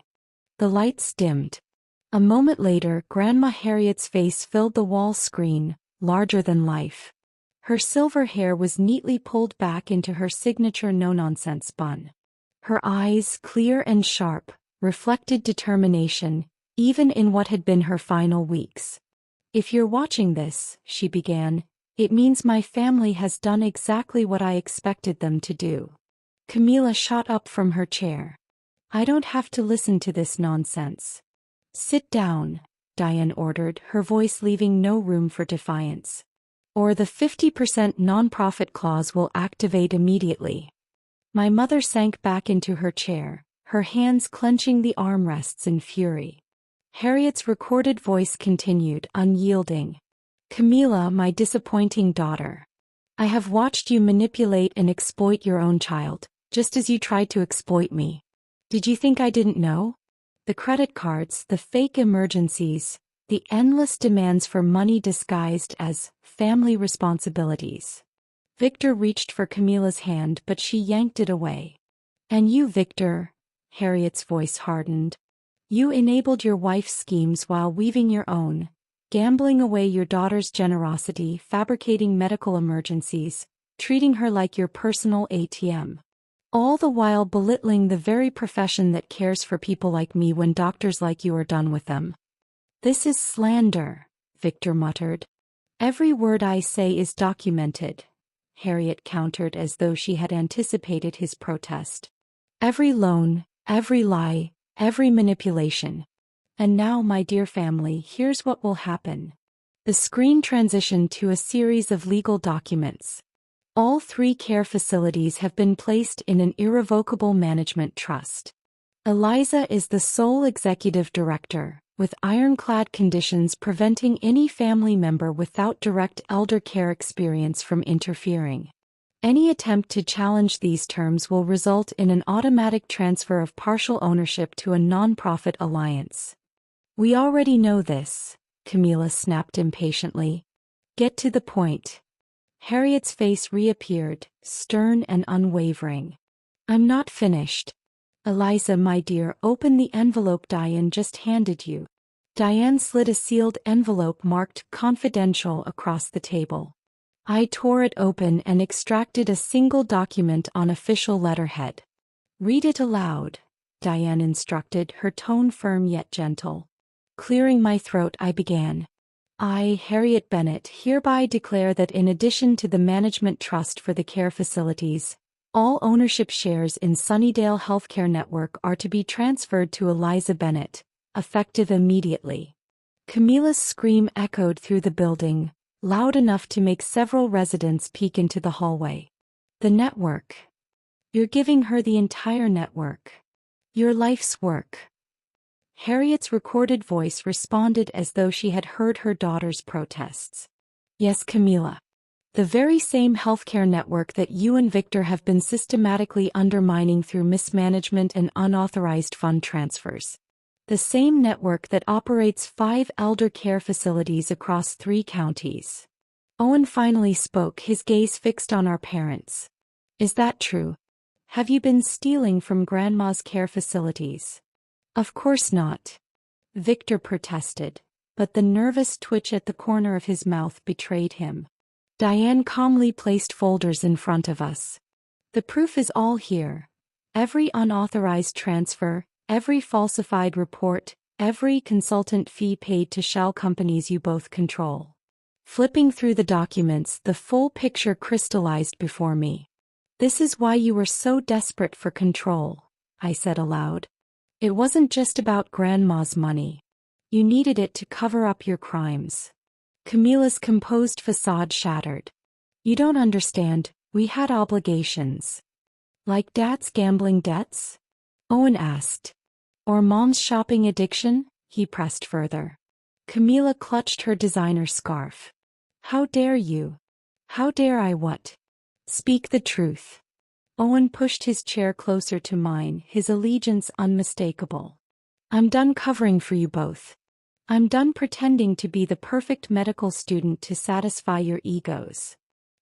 The lights dimmed. A moment later, Grandma Harriet's face filled the wall screen, larger than life. Her silver hair was neatly pulled back into her signature no-nonsense bun. Her eyes, clear and sharp, reflected determination, even in what had been her final weeks. If you're watching this, she began, it means my family has done exactly what I expected them to do. Camila shot up from her chair. I don't have to listen to this nonsense. Sit down, Diane ordered, her voice leaving no room for defiance. Or the 50% nonprofit clause will activate immediately. My mother sank back into her chair, her hands clenching the armrests in fury. Harriet's recorded voice continued, unyielding. Camila, my disappointing daughter. I have watched you manipulate and exploit your own child, just as you tried to exploit me. Did you think I didn't know? The credit cards, the fake emergencies, the endless demands for money disguised as family responsibilities. Victor reached for Camila's hand, but she yanked it away. And you, Victor, Harriet's voice hardened. You enabled your wife's schemes while weaving your own, gambling away your daughter's generosity, fabricating medical emergencies, treating her like your personal ATM. All the while belittling the very profession that cares for people like me when doctors like you are done with them. This is slander, Victor muttered. Every word I say is documented, Harriet countered as though she had anticipated his protest. Every loan, every lie, every manipulation. And now, my dear family, here's what will happen. The screen transitioned to a series of legal documents. All 3 care facilities have been placed in an irrevocable management trust. Eliza is the sole executive director, with ironclad conditions preventing any family member without direct elder care experience from interfering. Any attempt to challenge these terms will result in an automatic transfer of partial ownership to a nonprofit alliance. We already know this, Camilla snapped impatiently. Get to the point. Harriet's face reappeared, stern and unwavering. I'm not finished. Eliza, my dear, open the envelope Diane just handed you. Diane slid a sealed envelope marked confidential across the table. I tore it open and extracted a single document on official letterhead. Read it aloud, Diane instructed, her tone firm yet gentle. Clearing my throat, I began. I, Harriet Bennett, hereby declare that in addition to the management trust for the care facilities, all ownership shares in Sunnydale Healthcare Network are to be transferred to Eliza Bennett, effective immediately. Camilla's scream echoed through the building, loud enough to make several residents peek into the hallway. The network. You're giving her the entire network. Your life's work. Harriet's recorded voice responded as though she had heard her daughter's protests. Yes, Camilla. The very same healthcare network that you and Victor have been systematically undermining through mismanagement and unauthorized fund transfers. The same network that operates 5 elder care facilities across 3 counties. Owen finally spoke, his gaze fixed on our parents. Is that true? Have you been stealing from Grandma's care facilities? Of course not. Victor protested, but the nervous twitch at the corner of his mouth betrayed him. Diane calmly placed folders in front of us. The proof is all here. Every unauthorized transfer, every falsified report, every consultant fee paid to shell companies you both control. Flipping through the documents, the full picture crystallized before me. This is why you were so desperate for control, I said aloud. It wasn't just about Grandma's money. You needed it to cover up your crimes. Camilla's composed facade shattered. You don't understand, we had obligations. Like Dad's gambling debts? Owen asked. Or Mom's shopping addiction? He pressed further. Camilla clutched her designer scarf. How dare you? How dare I what? Speak the truth. Owen pushed his chair closer to mine, his allegiance unmistakable. I'm done covering for you both. I'm done pretending to be the perfect medical student to satisfy your egos.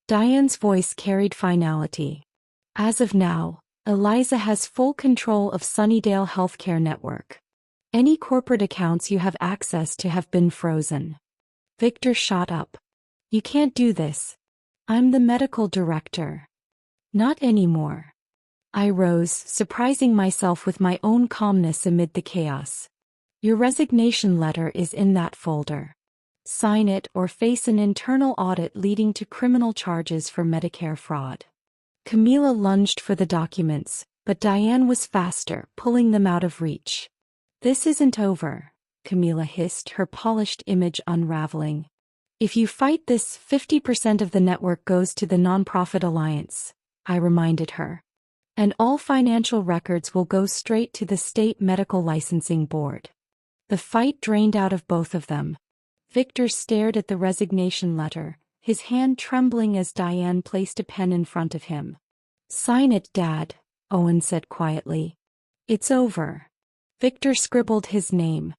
Diane's voice carried finality. As of now, Eliza has full control of Sunnydale Healthcare Network. Any corporate accounts you have access to have been frozen. Victor shot up. You can't do this. I'm the medical director. Not anymore. I rose, surprising myself with my own calmness amid the chaos. Your resignation letter is in that folder. Sign it or face an internal audit leading to criminal charges for Medicare fraud. Camilla lunged for the documents, but Diane was faster, pulling them out of reach. This isn't over, Camilla hissed, her polished image unraveling. If you fight this, 50% of the network goes to the nonprofit alliance, I reminded her. And all financial records will go straight to the state medical licensing board. The fight drained out of both of them. Victor stared at the resignation letter, his hand trembling as Diane placed a pen in front of him. Sign it, Dad, Owen said quietly. It's over. Victor scribbled his name.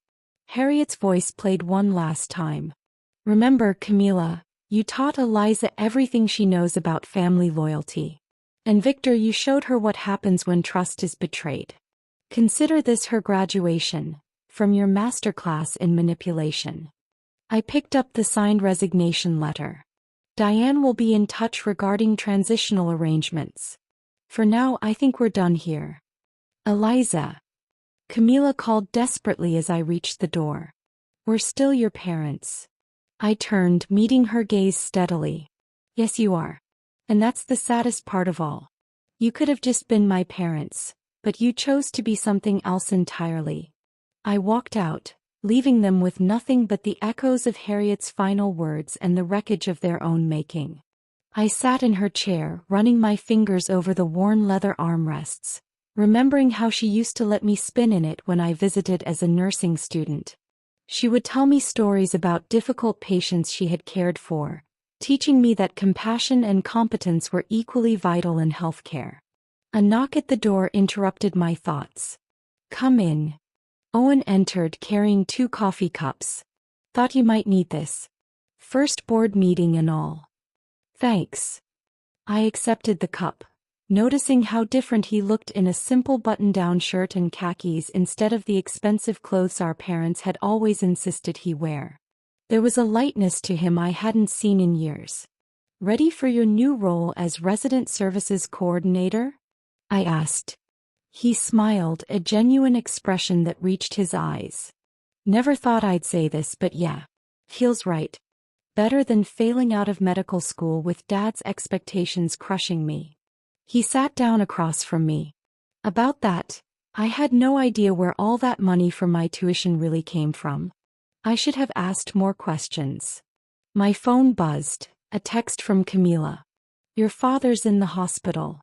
Harriet's voice played one last time. Remember, Camilla, you taught Eliza everything she knows about family loyalty. And Victor, you showed her what happens when trust is betrayed. Consider this her graduation, from your masterclass in manipulation. I picked up the signed resignation letter. Diane will be in touch regarding transitional arrangements. For now, I think we're done here. Eliza. Camila called desperately as I reached the door. We're still your parents. I turned, meeting her gaze steadily. Yes, you are. And that's the saddest part of all. You could have just been my parents, but you chose to be something else entirely. I walked out, leaving them with nothing but the echoes of Harriet's final words and the wreckage of their own making. I sat in her chair, running my fingers over the worn leather armrests, remembering how she used to let me spin in it when I visited as a nursing student. She would tell me stories about difficult patients she had cared for, teaching me that compassion and competence were equally vital in healthcare. A knock at the door interrupted my thoughts. Come in. Owen entered carrying 2 coffee cups. Thought you might need this. First board meeting and all. Thanks. I accepted the cup, noticing how different he looked in a simple button-down shirt and khakis instead of the expensive clothes our parents had always insisted he wear. There was a lightness to him I hadn't seen in years. Ready for your new role as Resident Services Coordinator? I asked. He smiled, a genuine expression that reached his eyes. Never thought I'd say this, but yeah. Feels right. Better than failing out of medical school with Dad's expectations crushing me. He sat down across from me. About that, I had no idea where all that money for my tuition really came from. I should have asked more questions. My phone buzzed, a text from Camila. Your father's in the hospital.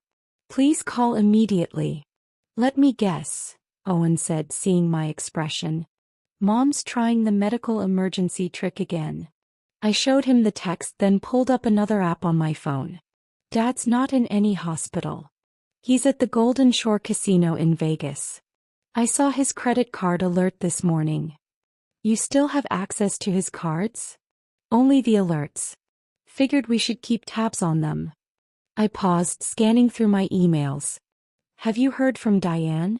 Please call immediately. Let me guess, Owen said, seeing my expression. Mom's trying the medical emergency trick again. I showed him the text, then pulled up another app on my phone. Dad's not in any hospital. He's at the Golden Shore Casino in Vegas. I saw his credit card alert this morning. You still have access to his cards? Only the alerts. Figured we should keep tabs on them. I paused, scanning through my emails. Have you heard from Diane?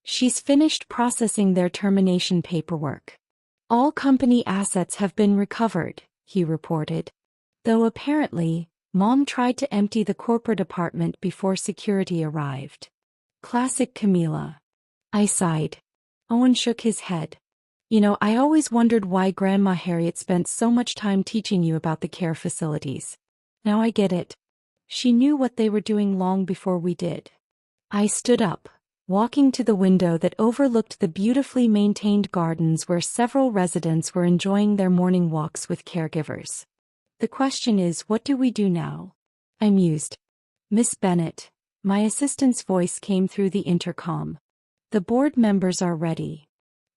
She's finished processing their termination paperwork. All company assets have been recovered, he reported. Though apparently, Mom tried to empty the corporate apartment before security arrived. Classic Camila. I sighed. Owen shook his head. You know, I always wondered why Grandma Harriet spent so much time teaching you about the care facilities. Now I get it. She knew what they were doing long before we did. I stood up, walking to the window that overlooked the beautifully maintained gardens where several residents were enjoying their morning walks with caregivers. The question is, what do we do now? I mused. Miss Bennett, my assistant's voice came through the intercom. The board members are ready.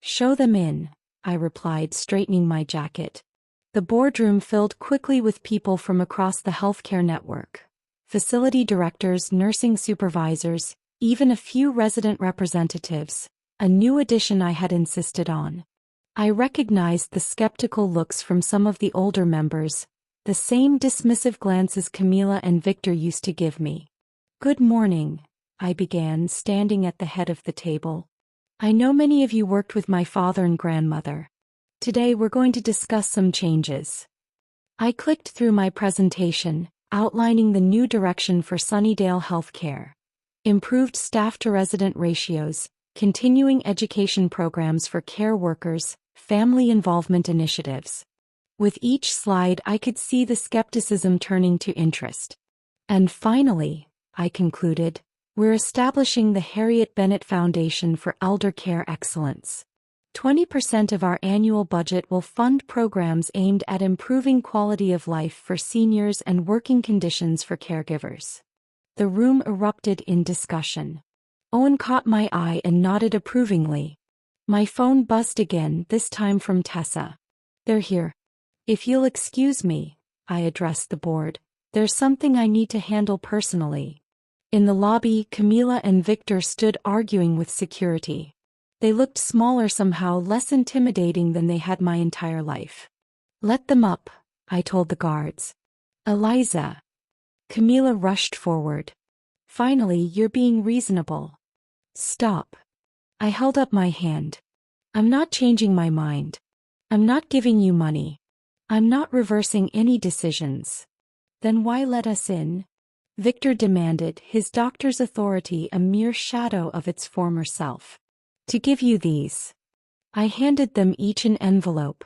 Show them in, I replied, straightening my jacket. The boardroom filled quickly with people from across the healthcare network. Facility directors, nursing supervisors, even a few resident representatives, a new addition I had insisted on. I recognized the skeptical looks from some of the older members, the same dismissive glances Camila and Victor used to give me. Good morning, I began, standing at the head of the table. I know many of you worked with my father and grandmother. Today we're going to discuss some changes. I clicked through my presentation, outlining the new direction for Sunnydale Healthcare. Improved staff-to-resident ratios, continuing education programs for care workers, family involvement initiatives. With each slide I could see the skepticism turning to interest. And finally, I concluded, we're establishing the Harriet Bennett Foundation for Elder Care Excellence. 20% of our annual budget will fund programs aimed at improving quality of life for seniors and working conditions for caregivers. The room erupted in discussion. Owen caught my eye and nodded approvingly. My phone buzzed again, this time from Tessa. They're here. If you'll excuse me, I addressed the board. There's something I need to handle personally. In the lobby, Camila and Victor stood arguing with security. They looked smaller, somehow less intimidating than they had my entire life. Let them up, I told the guards. Eliza. Camila rushed forward. Finally, you're being reasonable. Stop. I held up my hand. I'm not changing my mind. I'm not giving you money. I'm not reversing any decisions. Then why let us in? Victor demanded, his doctor's authority a mere shadow of its former self. To give you these. I handed them each an envelope.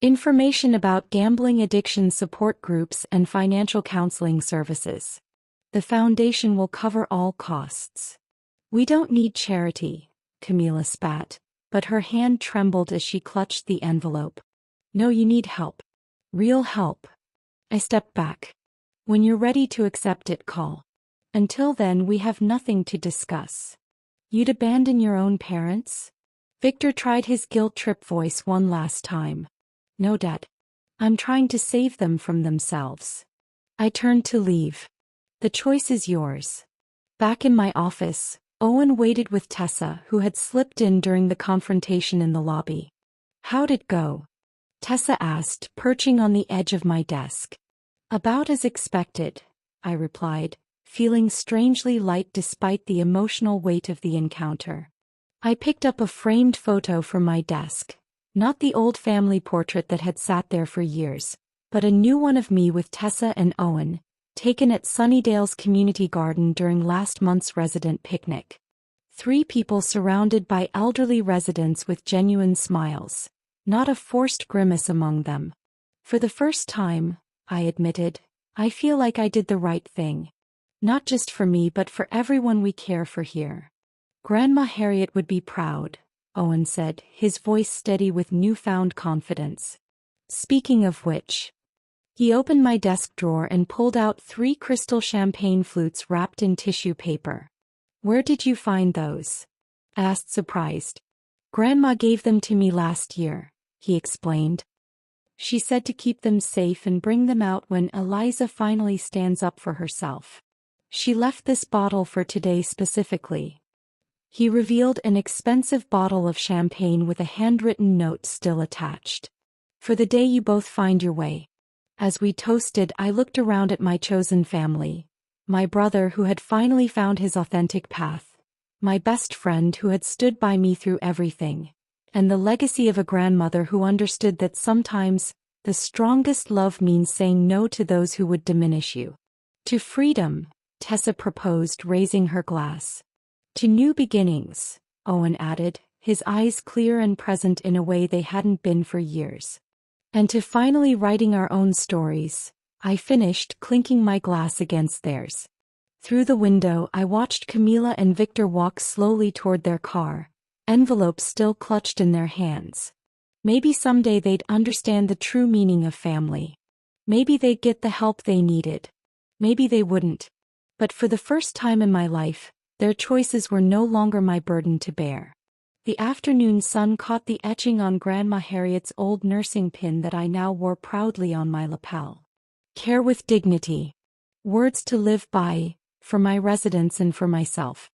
Information about gambling addiction support groups and financial counseling services. The foundation will cover all costs. We don't need charity, Camila spat, but her hand trembled as she clutched the envelope. No, you need help. Real help. I stepped back. When you're ready to accept it, call. Until then, we have nothing to discuss. You'd abandon your own parents? Victor tried his guilt-trip voice one last time. No, Dad. I'm trying to save them from themselves. I turned to leave. The choice is yours. Back in my office, Owen waited with Tessa, who had slipped in during the confrontation in the lobby. How'd it go? Tessa asked, perching on the edge of my desk. About as expected, I replied, feeling strangely light despite the emotional weight of the encounter. I picked up a framed photo from my desk. Not the old family portrait that had sat there for years, but a new one of me with Tessa and Owen, taken at Sunnydale's community garden during last month's resident picnic. 3 people surrounded by elderly residents with genuine smiles, not a forced grimace among them. For the first time, I admitted, I feel like I did the right thing. Not just for me but for everyone we care for here. Grandma Harriet would be proud, Owen said, his voice steady with newfound confidence. Speaking of which, he opened my desk drawer and pulled out 3 crystal champagne flutes wrapped in tissue paper. Where did you find those? Asked surprised. Grandma gave them to me last year, he explained. She said to keep them safe and bring them out when Eliza finally stands up for herself. She left this bottle for today specifically. He revealed an expensive bottle of champagne with a handwritten note still attached. For the day you both find your way. As we toasted, I looked around at my chosen family. My brother who had finally found his authentic path. My best friend who had stood by me through everything. And the legacy of a grandmother who understood that sometimes, the strongest love means saying no to those who would diminish you. To freedom, Tessa proposed, raising her glass. To new beginnings, Owen added, his eyes clear and present in a way they hadn't been for years. And to finally writing our own stories, I finished, clinking my glass against theirs. Through the window, I watched Camila and Victor walk slowly toward their car, envelopes still clutched in their hands. Maybe someday they'd understand the true meaning of family. Maybe they'd get the help they needed. Maybe they wouldn't. But for the first time in my life, their choices were no longer my burden to bear. The afternoon sun caught the etching on Grandma Harriet's old nursing pin that I now wore proudly on my lapel. Care with dignity. Words to live by, for my residents and for myself.